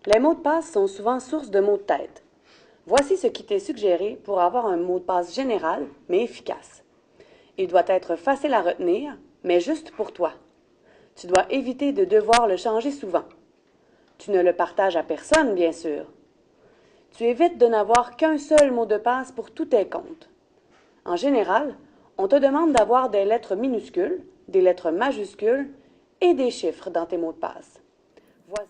Les mots de passe sont souvent source de maux de tête. Voici ce qui t'est suggéré pour avoir un mot de passe général, mais efficace. Il doit être facile à retenir, mais juste pour toi. Tu dois éviter de devoir le changer souvent. Tu ne le partages à personne, bien sûr. Tu évites de n'avoir qu'un seul mot de passe pour tous tes comptes. En général, on te demande d'avoir des lettres minuscules, des lettres majuscules et des chiffres dans tes mots de passe. Voici.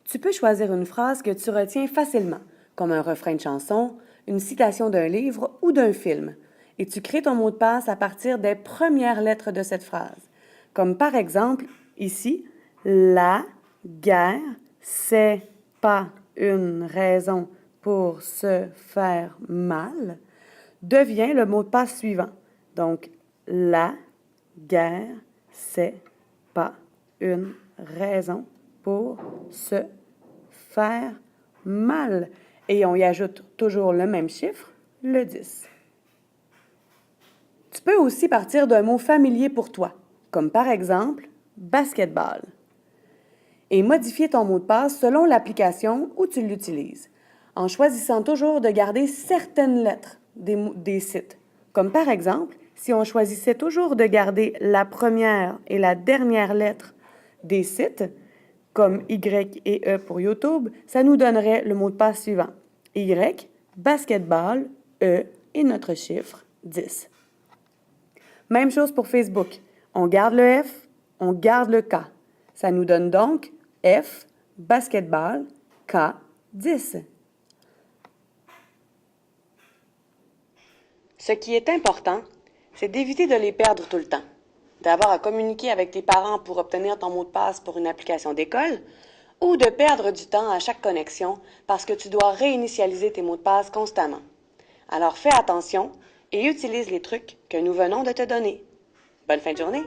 Tu peux choisir une phrase que tu retiens facilement, comme un refrain de chanson, une citation d'un livre ou d'un film, et tu crées ton mot de passe à partir des premières lettres de cette phrase. Comme par exemple, ici, la guerre, c'est pas une raison pour se faire mal, devient le mot de passe suivant. Donc, la guerre, c'est pas une raison pour se faire mal. Et on y ajoute toujours le même chiffre, le 10. Tu peux aussi partir d'un mot familier pour toi, comme par exemple basketball, et modifier ton mot de passe selon l'application où tu l'utilises, en choisissant toujours de garder certaines lettres des sites. Comme par exemple, si on choisissait toujours de garder la première et la dernière lettre des sites, comme Y et E pour YouTube, ça nous donnerait le mot de passe suivant. Y, basketball, E et notre chiffre 10. Même chose pour Facebook. On garde le F, on garde le K. Ça nous donne donc F, basketball, K, 10. Ce qui est important, c'est d'éviter de les perdre tout le temps, d'avoir à communiquer avec tes parents pour obtenir ton mot de passe pour une application d'école, ou de perdre du temps à chaque connexion parce que tu dois réinitialiser tes mots de passe constamment. Alors fais attention et utilise les trucs que nous venons de te donner. Bonne fin de journée!